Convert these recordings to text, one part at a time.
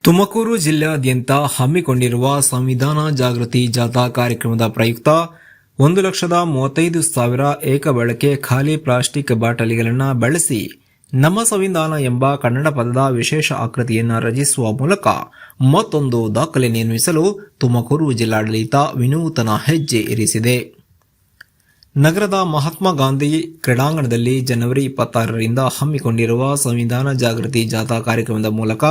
ತುಮಕೂರು ಜಿಲ್ಲೆಯಾದ್ಯಂತ ಹಮ್ಮಿಕೊಂಡಿರುವ ಸಂವಿಧಾನ ಜಾಗೃತಿ ಜಾಥಾ ಕಾರ್ಯಕ್ರಮದ ಪ್ರಯುಕ್ತ 1,35,000 ಏಕಬಳಕೆ ಖಾಲಿ ಪ್ಲಾಸ್ಟಿಕ್ ಬಾಟಲಿಗಳನ್ನು ಬಳಸಿ ನಮ್ಮ ಸಂವಿಧಾನ ಎಂಬ ಕನ್ನಡ ಪದದ ವಿಶೇಷ ಆಕೃತಿಯನ್ನು ರಚಿಸುವ ಮೂಲಕ ಮತ್ತೊಂದು ದಾಖಲೆ ನಿರ್ಮಿಸಲು ತುಮಕೂರು ಜಿಲ್ಲಾಡಳಿತ ವಿನೂತನ ಹೆಜ್ಜೆ ಇರಿಸಿದೆ. ನಗರದ ಮಹಾತ್ಮ ಗಾಂಧಿ ಕ್ರೀಡಾಂಗಣದಲ್ಲಿ ಜನವರಿ 26ರಿಂದ ಹಮ್ಮಿಕೊಂಡಿರುವ ಸಂವಿಧಾನ ಜಾಗೃತಿ ಜಾಥಾ ಕಾರ್ಯಕ್ರಮದ ಮೂಲಕ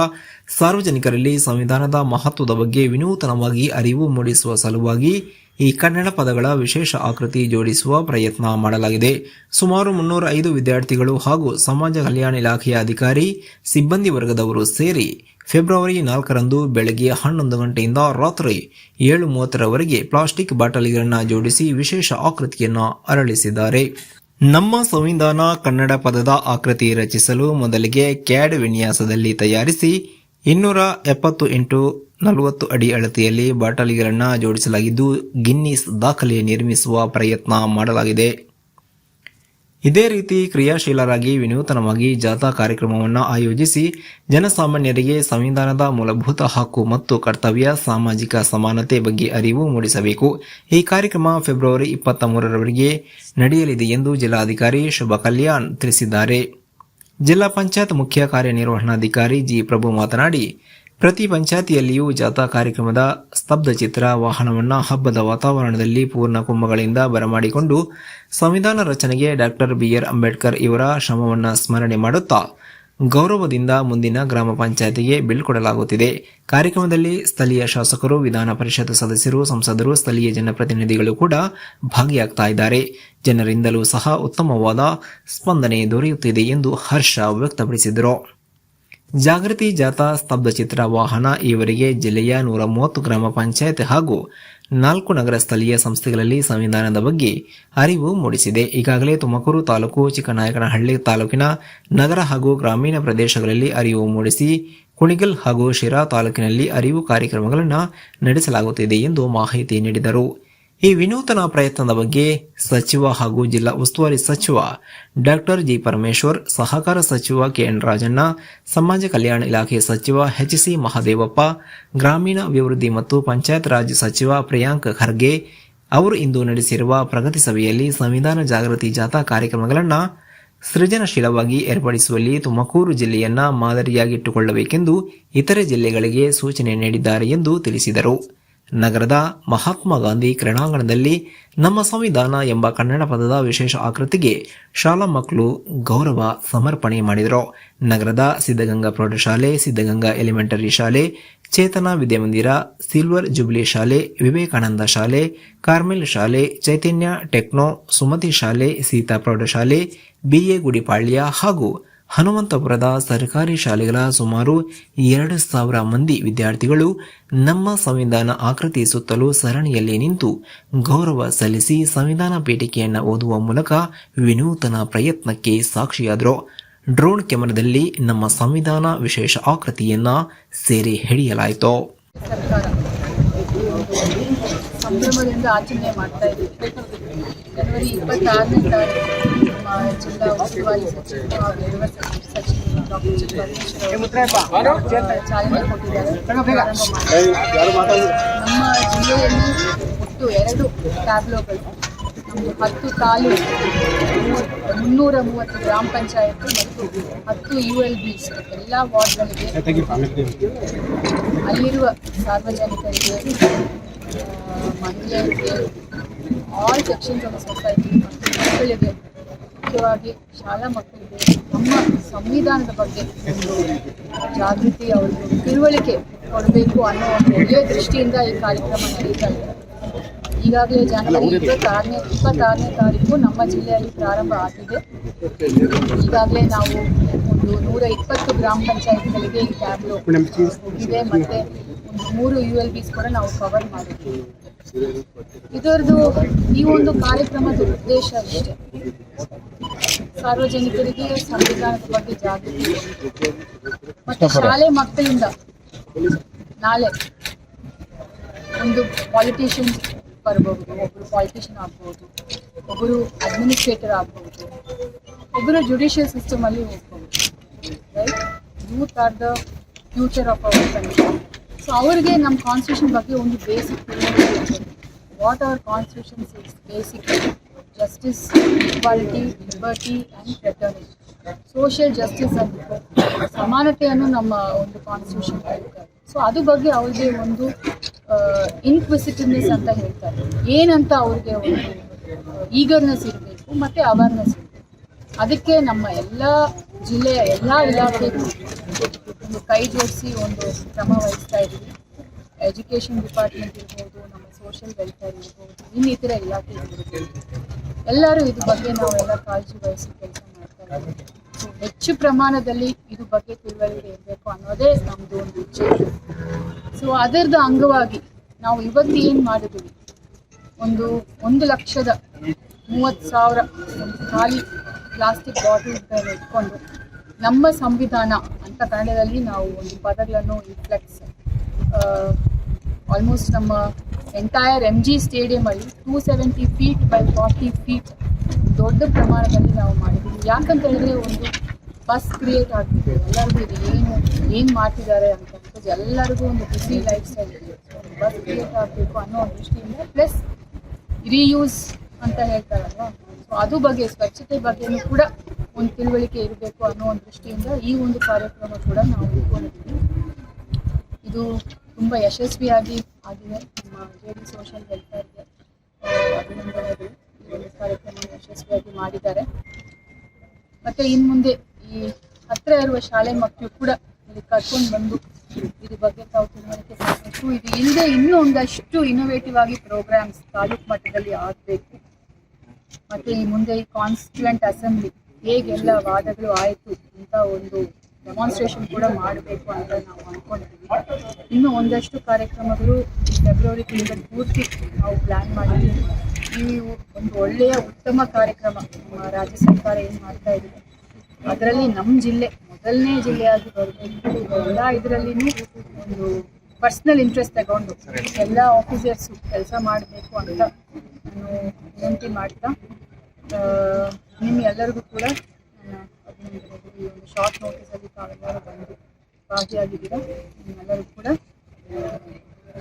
ಸಾರ್ವಜನಿಕರಲ್ಲಿ ಸಂವಿಧಾನದ ಮಹತ್ವದ ಬಗ್ಗೆ ವಿನೂತನವಾಗಿ ಅರಿವು ಮೂಡಿಸುವ ಸಲುವಾಗಿ ಈ ಕನ್ನಡ ಪದಗಳ ವಿಶೇಷ ಆಕೃತಿ ಜೋಡಿಸುವ ಪ್ರಯತ್ನ ಮಾಡಲಾಗಿದೆ. ಸುಮಾರು 305 ವಿದ್ಯಾರ್ಥಿಗಳು ಹಾಗೂ ಸಮಾಜ ಕಲ್ಯಾಣ ಇಲಾಖೆಯ ಅಧಿಕಾರಿ ಸಿಬ್ಬಂದಿ ವರ್ಗದವರು ಸೇರಿ ಫೆಬ್ರವರಿ 4ರಂದು ಬೆಳಗ್ಗೆ 11 ಗಂಟೆಯಿಂದ ರಾತ್ರಿ 7:30ರವರೆಗೆ ಪ್ಲಾಸ್ಟಿಕ್ ಬಾಟಲಿಗಳನ್ನು ಜೋಡಿಸಿ ವಿಶೇಷ ಆಕೃತಿಯನ್ನು ಅರಳಿಸಿದ್ದಾರೆ. ನಮ್ಮ ಸಂವಿಧಾನ ಕನ್ನಡ ಪದದ ಆಕೃತಿ ರಚಿಸಲು ಮೊದಲಿಗೆ ಕ್ಯಾಡ್ ವಿನ್ಯಾಸದಲ್ಲಿ ತಯಾರಿಸಿ 270 × 40 ಅಡಿ ಅಳತೆಯಲ್ಲಿ ಬಾಟಲಿಗಳನ್ನು ಜೋಡಿಸಲಾಗಿದ್ದು ಗಿನ್ನಿಸ್ ದಾಖಲೆ ನಿರ್ಮಿಸುವ ಪ್ರಯತ್ನ ಮಾಡಲಾಗಿದೆ. ಇದೇ ರೀತಿ ಕ್ರಿಯಾಶೀಲರಾಗಿ ವಿನೂತನವಾಗಿ ಜಾಥಾ ಕಾರ್ಯಕ್ರಮವನ್ನು ಆಯೋಜಿಸಿ ಜನಸಾಮಾನ್ಯರಿಗೆ ಸಂವಿಧಾನದ ಮೂಲಭೂತ ಹಕ್ಕು ಮತ್ತು ಕರ್ತವ್ಯ, ಸಾಮಾಜಿಕ ಸಮಾನತೆ ಬಗ್ಗೆ ಅರಿವು ಮೂಡಿಸಬೇಕು. ಈ ಕಾರ್ಯಕ್ರಮ ಫೆಬ್ರವರಿ 23ರವರೆಗೆ ನಡೆಯಲಿದೆ ಎಂದು ಜಿಲ್ಲಾಧಿಕಾರಿ ಶುಭ ಕಲ್ಯಾಣ್ ತಿಳಿಸಿದ್ದಾರೆ. ಜಿಲ್ಲಾ ಪಂಚಾಯತ್ ಮುಖ್ಯ ಕಾರ್ಯನಿರ್ವಹಣಾಧಿಕಾರಿ ಜಿ ಪ್ರಭು ಮಾತನಾಡಿ, ಪ್ರತಿ ಪಂಚಾಯತಿಯಲ್ಲಿಯೂ ಜಾಥಾ ಕಾರ್ಯಕ್ರಮದ ಸ್ತಬ್ಧ ಚಿತ್ರ ವಾಹನವನ್ನು ಹಬ್ಬದ ವಾತಾವರಣದಲ್ಲಿ ಪೂರ್ಣ ಕುಂಭಗಳಿಂದ ಬರಮಾಡಿಕೊಂಡು ಸಂವಿಧಾನ ರಚನೆಗೆ ಡಾಕ್ಟರ್ BR ಅಂಬೇಡ್ಕರ್ ಇವರ ಶ್ರಮವನ್ನು ಸ್ಮರಣೆ ಮಾಡುತ್ತಾ ಗೌರವದಿಂದ ಮುಂದಿನ ಗ್ರಾಮ ಪಂಚಾಯತಿಗೆ ಬೀಳ್ಕೊಡಲಾಗುತ್ತಿದೆ. ಕಾರ್ಯಕ್ರಮದಲ್ಲಿ ಸ್ಥಳೀಯ ಶಾಸಕರು, ವಿಧಾನ ಪರಿಷತ್ ಸದಸ್ಯರು, ಸಂಸದರು, ಸ್ಥಳೀಯ ಜನಪ್ರತಿನಿಧಿಗಳು ಕೂಡ ಭಾಗಿಯಾಗ್ತಾ ಇದ್ದಾರೆ. ಜನರಿಂದಲೂ ಸಹ ಉತ್ತಮವಾದ ಸ್ಪಂದನೆ ದೊರೆಯುತ್ತಿದೆ ಎಂದು ಹರ್ಷ ವ್ಯಕ್ತಪಡಿಸಿದರು. ಜಾಗೃತಿ ಜಾಥಾ ಸ್ತಬ್ಧ ಚಿತ್ರ ವಾಹನ ಈವರೆಗೆ ಜಿಲ್ಲೆಯ 130 ಗ್ರಾಮ ಪಂಚಾಯತ್ ಹಾಗೂ 4 ನಗರ ಸ್ಥಳೀಯ ಸಂಸ್ಥೆಗಳಲ್ಲಿ ಸಂವಿಧಾನದ ಬಗ್ಗೆ ಅರಿವು ಮೂಡಿಸಿದೆ. ಈಗಾಗಲೇ ತುಮಕೂರು ತಾಲೂಕು, ಚಿಕ್ಕನಾಯಕನಹಳ್ಳಿ ತಾಲೂಕಿನ ನಗರ ಹಾಗೂ ಗ್ರಾಮೀಣ ಪ್ರದೇಶಗಳಲ್ಲಿ ಅರಿವು ಮೂಡಿಸಿ ಕುಣಿಗಲ್ ಹಾಗೂ ಶಿರಾ ತಾಲೂಕಿನಲ್ಲಿ ಅರಿವು ಕಾರ್ಯಕ್ರಮಗಳನ್ನು ನಡೆಸಲಾಗುತ್ತಿದೆ ಎಂದು ಮಾಹಿತಿ ನೀಡಿದರು. ಈ ವಿನೂತನ ಪ್ರಯತ್ನದ ಬಗ್ಗೆ ಸಚಿವ ಹಾಗೂ ಜಿಲ್ಲಾ ಉಸ್ತುವಾರಿ ಸಚಿವ ಡಾಕ್ಟರ್ ಜಿ ಪರಮೇಶ್ವರ್, ಸಹಕಾರ ಸಚಿವ KN ರಾಜಣ್ಣ, ಸಮಾಜ ಕಲ್ಯಾಣ ಇಲಾಖೆ ಸಚಿವ HC ಮಹದೇವಪ್ಪ, ಗ್ರಾಮೀಣ ಅಭಿವೃದ್ಧಿ ಮತ್ತು ಪಂಚಾಯತ್ ರಾಜ್ ಸಚಿವ ಪ್ರಿಯಾಂಕ್ ಖರ್ಗೆ ಅವರು ಇಂದು ನಡೆಸಿರುವ ಪ್ರಗತಿ ಸಭೆಯಲ್ಲಿ ಸಂವಿಧಾನ ಜಾಗೃತಿ ಜಾಥಾ ಕಾರ್ಯಕ್ರಮಗಳನ್ನು ಸೃಜನಶೀಲವಾಗಿ ಏರ್ಪಡಿಸುವಲ್ಲಿ ತುಮಕೂರು ಜಿಲ್ಲೆಯನ್ನ ಮಾದರಿಯಾಗಿಟ್ಟುಕೊಳ್ಳಬೇಕೆಂದು ಇತರೆ ಜಿಲ್ಲೆಗಳಿಗೆ ಸೂಚನೆ ನೀಡಿದ್ದಾರೆ ಎಂದು ತಿಳಿಸಿದರು. ನಗರದ ಮಹಾತ್ಮ ಗಾಂಧಿ ಕ್ರೀಡಾಂಗಣದಲ್ಲಿ ನಮ್ಮ ಸಂವಿಧಾನ ಎಂಬ ಕನ್ನಡ ಪದದ ವಿಶೇಷ ಆಕೃತಿಗೆ ಶಾಲಾ ಮಕ್ಕಳು ಗೌರವ ಸಮರ್ಪಣೆ ಮಾಡಿದರು. ನಗರದ ಸಿದ್ಧಗಂಗಾ ಪ್ರೌಢಶಾಲೆ, ಸಿದ್ಧಗಂಗಾ ಎಲಿಮೆಂಟರಿ ಶಾಲೆ, ಚೇತನ ವಿದ್ಯಾಮಂದಿರ, ಸಿಲ್ವರ್ ಜುಬ್ಲಿ ಶಾಲೆ, ವಿವೇಕಾನಂದ ಶಾಲೆ, ಕಾರ್ಮೆಲ್ ಶಾಲೆ, ಚೈತನ್ಯ ಟೆಕ್ನೋ, ಸುಮತಿ ಶಾಲೆ, ಸೀತಾ ಪ್ರೌಢಶಾಲೆ, BA ಗುಡಿಪಾಳ್ಯ ಹಾಗೂ ಹನುಮಂತಪುರದ ಸರ್ಕಾರಿ ಶಾಲೆಗಳ ಸುಮಾರು 2,000 ಮಂದಿ ವಿದ್ಯಾರ್ಥಿಗಳು ನಮ್ಮ ಸಂವಿಧಾನ ಆಕೃತಿ ಸುತ್ತಲೂ ಸರಣಿಯಲ್ಲಿ ನಿಂತು ಗೌರವ ಸಲ್ಲಿಸಿ ಸಂವಿಧಾನ ಪೀಠಿಕೆಯನ್ನು ಓದುವ ಮೂಲಕ ವಿನೂತನ ಪ್ರಯತ್ನಕ್ಕೆ ಸಾಕ್ಷಿಯಾದರು. ಡ್ರೋನ್ ಕ್ಯಾಮೆರಾದಲ್ಲಿ ನಮ್ಮ ಸಂವಿಧಾನ ವಿಶೇಷ ಆಕೃತಿಯನ್ನ ಸೆರೆ ಹಿಡಿಯಲಾಯಿತು. ಸಂಭ್ರಮದಿಂದ ಆಚರಣೆ ಮಾಡ್ತಾ ಇದ್ದೀವಿ. ಜನವರಿ 26ನೇ ತಾರೀಕು ಜಿಲ್ಲಾ ಉಸ್ತುವಾರಿ ಸಚಿವರು ಹಾಗೂ ಯುವ ಸಚಿವರು ಡಾಕ್ಟರ್ ಜಿ ಪರಮೇಶ್ವರ್ ಅವರು ಚಾಲನೆ ಕೊಟ್ಟಿದ್ದಾರೆ. ನಮ್ಮ ಜಿಲ್ಲೆಯಲ್ಲಿ ಒಟ್ಟು 2 ಟ್ಯಾಬ್ಲೋಗಳು, ನಮ್ಮದು 10 ತಾಲೂಕು, 330 ಗ್ರಾಮ ಪಂಚಾಯತ್ ಮತ್ತು 10 ULBs ಎಲ್ಲ ವಾರ್ಡ್ಗಳಿಗೆ ಅಲ್ಲಿರುವ ಸಾರ್ವಜನಿಕರಿಗೆ, ಮಹಿಳೆಯರಿಗೆ, ಆಲ್ ಸೆಕ್ಷನ್ಸ್ ಆಫ್ ಸೊಸೈಟಿ ಮತ್ತು ಮಕ್ಕಳಿಗೆ, ಮುಖ್ಯವಾಗಿ ಶಾಲಾ ಮಕ್ಕಳಿಗೆ ನಮ್ಮ ಸಂವಿಧಾನದ ಬಗ್ಗೆ ಜಾಗೃತಿ, ಅವ್ರಿಗೆ ತಿಳುವಳಿಕೆ ಕೊಡಬೇಕು ಅನ್ನೋ ಒಂದು ಒಳ್ಳೆಯ ದೃಷ್ಟಿಯಿಂದ ಈ ಕಾರ್ಯಕ್ರಮ ನಡೀತಾ ಇದೆ. ಈಗಾಗಲೇ ಜನವರಿ 26ನೇ ತಾರೀಕು ನಮ್ಮ ಜಿಲ್ಲೆಯಲ್ಲಿ ಪ್ರಾರಂಭ ಆಗಿದೆ. ಈಗಾಗಲೇ ನಾವು ಒಂದು 120 ಗ್ರಾಮ ಪಂಚಾಯತ್ಗಳಿಗೆ ಈ ಟ್ಯಾಬ್ಲೋ ಹೋಗಿದೆ ಮತ್ತು ಒಂದು 3 ULBs ಕೂಡ ನಾವು ಕವರ್ ಮಾಡಿದ್ದೀವಿ. ಇದರದ್ದು ಈ ಒಂದು ಕಾರ್ಯಕ್ರಮದ ಉದ್ದೇಶ ಇಷ್ಟೇ, ಸಾರ್ವಜನಿಕರಿಗೆ ಸಂವಿಧಾನದ ಬಗ್ಗೆ ಜಾಗೃತಿ ಮತ್ತು ಶಾಲೆ ಮಕ್ಕಳಿಂದ ನಾಳೆ ಒಂದು ಪಾಲಿಟಿಷಿಯನ್ ಬರಬಹುದು, ಒಬ್ಬರು ಪಾಲಿಟಿಷಿಯನ್ ಆಗ್ಬೋದು, ಒಬ್ಬರು ಅಡ್ಮಿನಿಸ್ಟ್ರೇಟರ್ ಆಗ್ಬೋದು, ಒಬ್ಬರು ಜುಡಿಷಿಯಲ್ ಸಿಸ್ಟಮಲ್ಲಿ ಹೋಗ್ಬೋದು. Right, youth are the future of our country. So ಅವ್ರಿಗೆ ನಮ್ಮ ಕಾನ್ಸ್ಟಿಟ್ಯೂಷನ್ ಬಗ್ಗೆ ಒಂದು basic what our constitution is basic justice, equality, liberty and fraternity. Social justice ಅಂತ ಸಮಾನತೆಯನ್ನು ನಮ್ಮ ಒಂದು ಕಾನ್ಸ್ಟಿಟ್ಯೂಷನ್ ಹೇಳ್ತಾರೆ. ಸೊ ಅದ್ರ ಬಗ್ಗೆ ಅವ್ರಿಗೆ ಒಂದು ಇನ್ಕ್ವಿಸಿಟಿವ್ನೆಸ್ ಅಂತ ಹೇಳ್ತಾರೆ. ಏನಂತ ಅವ್ರಿಗೆ ಒಂದು ಈಗರ್ನೆಸ್ ಇರಬೇಕು ಮತ್ತು ಅವೇರ್ನೆಸ್ ಇರಬೇಕು. ಅದಕ್ಕೆ ನಮ್ಮ ಎಲ್ಲ ಜಿಲ್ಲೆಯ ಎಲ್ಲ ಇಲಾಖೆಗೂ ಒಂದು ಕೈ ಜೋಡಿಸಿ ಒಂದು ಕ್ರಮ ವಹಿಸ್ತಾ ಇದ್ದೀವಿ. ಎಜುಕೇಷನ್ ಡಿಪಾರ್ಟ್ಮೆಂಟ್ ಇರ್ಬೋದು, ನಮ್ಮ ಸೋಷಿಯಲ್ ವೆಲ್ಫೇರ್ ಇರ್ಬೋದು, ಇನ್ನಿತರ ಇಲಾಖೆ ಇರ್ಬೋದು, ಎಲ್ಲರೂ ಇದ್ರ ಬಗ್ಗೆ ನಾವೆಲ್ಲ ಕಾಳಜಿ ವಹಿಸಿ ಕೆಲಸ ಮಾಡ್ತಾ ಇದ್ದೀವಿ. ಸೊ ಹೆಚ್ಚು ಪ್ರಮಾಣದಲ್ಲಿ ಇದ್ರ ಬಗ್ಗೆ ತಿಳುವಳಿಕೆ ಇರಬೇಕು ಅನ್ನೋದೇ ನಮ್ಮದು ಒಂದು ಉದ್ದೇಶ. ಸೊ ಅದರದ್ದು ಅಂಗವಾಗಿ ನಾವು ಇವತ್ತು ಏನು ಮಾಡಿದ್ದೀವಿ, 1,30,30,000 ಒಂದು ಖಾಲಿ ಪ್ಲಾಸ್ಟಿಕ್ ಬಾಟಲ್ಗಳನ್ನು ಇಟ್ಕೊಂಡು ನಮ್ಮ ಸಂವಿಧಾನ ಅಂತ ಕನ್ನಡದಲ್ಲಿ ನಾವು ಒಂದು ಪದಗಳನ್ನು ರಿಫ್ಲೆಕ್ಸ್ ಆಲ್ಮೋಸ್ಟ್ ನಮ್ಮ entire MG ಸ್ಟೇಡಿಯಮಲ್ಲಿ 270 feet by 40 feet ದೊಡ್ಡ ಪ್ರಮಾಣದಲ್ಲಿ ನಾವು ಮಾಡಿದ್ದೀವಿ. ಯಾಕಂತ ಹೇಳಿದ್ರೆ ಒಂದು ಬಸ್ ಕ್ರಿಯೇಟ್ ಆಗ್ತಿದೆ, ಎಲ್ಲರಿಗೂ ಇದು ಏನು ಮಾಡ್ತಿದ್ದಾರೆ ಅಂತ ಎಲ್ಲರಿಗೂ ಒಂದು ಬಿಸಿ ಲೈಫ್ ಸ್ಟೈಲ್ ಇದೆ. ಬಸ್ ಕ್ರಿಯೇಟ್ ಆಗಬೇಕು ಅನ್ನೋ ಒಂದು ದೃಷ್ಟಿಯಿಂದ ಪ್ಲಸ್ ರೀಯೂಸ್ ಅಂತ ಹೇಳ್ತಾರಲ್ವ, ಸೊ ಅದು ಬಗ್ಗೆ ಸ್ವಚ್ಛತೆ ಬಗ್ಗೆನೂ ಕೂಡ ಒಂದು ತಿಳುವಳಿಕೆ ಇರಬೇಕು ಅನ್ನೋ ಒಂದು ದೃಷ್ಟಿಯಿಂದ ಈ ಒಂದು ಕಾರ್ಯಕ್ರಮ ಕೂಡ ನಾವು ಇಟ್ಕೊಂಡಿದ್ದೀವಿ. ಇದು ತುಂಬ ಯಶಸ್ವಿಯಾಗಿ ಆಗಿದೆ. ನಮ್ಮ JD ಸೋಷಿಯಲ್ ವೆಲ್ಫೇರ್ಗೆ ಅಭಿನಂದನೆಗಳು. ಈ ಒಂದು ಕಾರ್ಯಕ್ರಮ ಯಶಸ್ವಿಯಾಗಿ ಮಾಡಿದ್ದಾರೆ. ಮತ್ತು ಇನ್ನು ಮುಂದೆ ಈ ಹತ್ತಿರ ಇರುವ ಶಾಲೆ ಮಕ್ಕಳು ಕೂಡ ಇಲ್ಲಿ ಕರ್ಕೊಂಡು ಬಂದು ಇದ್ರ ಬಗ್ಗೆ ತಾವು ತಿಳುವಳಿಕೆ ಮಾಡಬೇಕು. ಇದು ಇಲ್ಲದೆ ಇನ್ನೂ ಒಂದಷ್ಟು ಇನೋವೇಟಿವ್ ಆಗಿ ಪ್ರೋಗ್ರಾಮ್ಸ್ ತಾಲೂಕು ಮಟ್ಟದಲ್ಲಿ ಆಗಬೇಕು. ಮತ್ತು ಈ ಮುಂದೆ ಈ ಕಾನ್ಸ್ಟಿಟ್ಯೂಯೆಂಟ್ ಅಸೆಂಬ್ಲಿ ಹೇಗೆಲ್ಲ ವಾದಗಳು ಆಯಿತು ಅಂತ ಒಂದು ಡೆಮಾನ್ಸ್ಟ್ರೇಷನ್ ಕೂಡ ಮಾಡಬೇಕು ಅಂತ ನಾವು ಅಂದ್ಕೊಂಡಿದ್ದೀವಿ. ಇನ್ನೂ ಒಂದಷ್ಟು ಕಾರ್ಯಕ್ರಮಗಳು ಫೆಬ್ರವರಿ ತಿಂಗಳ ಪೂರ್ತಿ ನಾವು ಪ್ಲ್ಯಾನ್ ಮಾಡಿದ್ದೀವಿ. ಈ ಒಂದು ಒಳ್ಳೆಯ ಉತ್ತಮ ಕಾರ್ಯಕ್ರಮ ನಮ್ಮ ರಾಜ್ಯ ಸರ್ಕಾರ ಏನು ಮಾಡ್ತಾ ಇದೆ ಅದರಲ್ಲಿ ನಮ್ಮ ಜಿಲ್ಲೆ ಮೊದಲನೇ ಜಿಲ್ಲೆಯಾಗಿ ಬರಬೇಕು. ಎಲ್ಲ ಇದರಲ್ಲಿನೂ ಒಂದು ಪರ್ಸ್ನಲ್ ಇಂಟ್ರೆಸ್ಟ್ ತಗೊಂಡು ಎಲ್ಲ ಆಫೀಸರ್ಸು ಕೆಲಸ ಮಾಡಬೇಕು ಅಂತ ನಾನು ವಿನಂತಿ ಮಾಡ್ತಾ ನಿಮ್ಮ ಎಲ್ಲರಿಗೂ ಕೂಡ ನನ್ನ ಅಭಿನಂದನೆಗಳು. ಈ ಒಂದು ಶಾರ್ಟ್ ನೋಟಿಸಲ್ಲಿ ತಾವೆಲ್ಲರೂ ಬಂದು ಭಾಗಿಯಾಗಿದ್ದೀರಾ. ನಿಮ್ಮೆಲ್ಲರಿಗೂ ಕೂಡ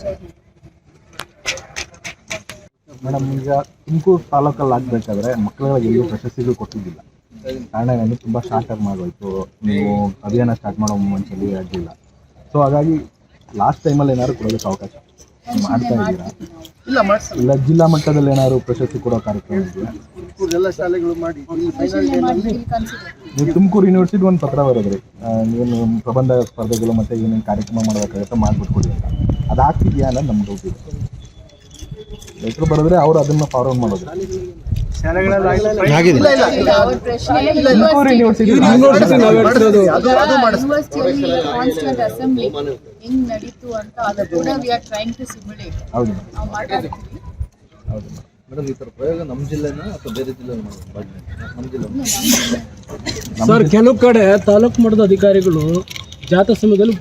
ಜೈ ಹಿಂದ್. ಮೇಡಮ್, ಈಗ ತುಮಕೂರು ತಾಲೂಕಲ್ಲಿ ಆಗಬೇಕಾದ್ರೆ ಮಕ್ಕಳಿಗೆ ಎಲ್ಲೂ ಪ್ರಶಸ್ತಿಗಳು ಕೊಟ್ಟಿದ್ದಿಲ್ಲ. ಕಾರಣ ಏನಂದರೆ ತುಂಬ ಶಾರ್ಟಾಗಿ ಮಾಡೋಯ್ತು, ನೀವು ಅಭಿಯಾನ ಸ್ಟಾರ್ಟ್ ಮಾಡೋ ಮೂಮೆಂಟ್ಸಲ್ಲಿ ಆಗಲಿಲ್ಲ. ಸೊ ಹಾಗಾಗಿ ಲಾಸ್ಟ್ ಟೈಮಲ್ಲಿ ಏನಾದ್ರು ಕೊಡೋದಕ್ಕೆ ಅವಕಾಶ ಮಾಡ್ತಾ ಇದ್ದೀರಾ? ಇಲ್ಲ ಜಿಲ್ಲಾ ಮಟ್ಟದಲ್ಲಿ ಏನಾದ್ರು ಪ್ರಶಸ್ತಿ ಕೊಡೋ ಕಾರ್ಯಕ್ರಮ ಇದೆಯಾ? ಎಲ್ಲ ಶಾಲೆಗಳು ಮಾಡಿ ನೀವು ತುಮಕೂರು ಯೂನಿವರ್ಸಿಟಿ ಒಂದು ಪತ್ರ ಬರೋದ್ರಿ, ಏನು ಪ್ರಬಂಧ ಸ್ಪರ್ಧೆಗಳು ಮತ್ತು ಏನೇನು ಕಾರ್ಯಕ್ರಮ ಮಾಡಬೇಕಾಗುತ್ತೆ ಮಾಡಿಬಿಟ್ಕೊಡಿ ಅಂತ. ಅದಾಗ್ತಿದೆಯಾ ಅನ್ನೋದು ನಮ್ಗೆ ಡೌಟ್ ಇದೆ. ಲೆಟ್ರ್ ಬರೆದ್ರೆ ಅವರು ಅದನ್ನು ಫಾರ್ವರ್ಡ್ ಮಾಡೋದು. ತುಮಕೂರು ಯೂನಿವರ್ಸಿಟಿಯಲ್ಲಿ ಕಾನ್ಸ್ಟಿಟ್ಯೂಯೆಂಟ್ ಅಸೆಂಬ್ಲಿ ಹೆಂಗ್ ನಡೀತು ಅಂತ ಅದು ಕೂಡ we are trying to simulate. ಹೌದು ನಾವು ಮಾತಾಡ್ತೀವಿ. ಹೌದು ಮೇಡಮ್, ಈ ಥರ ಪ್ರಯೋಗ ನಮ್ಮ ಜಿಲ್ಲೆನ ಅಥವಾ ಬೇರೆ ಜಿಲ್ಲೆ ನಮ್ಮ ಜಿಲ್ಲೆ? ಸರ್, ಕೆಲವು ಕಡೆ ತಾಲೂಕು ಮಟ್ಟದ ಅಧಿಕಾರಿಗಳು ಜಾಥಾ ಸಮಯದಲ್ಲಿ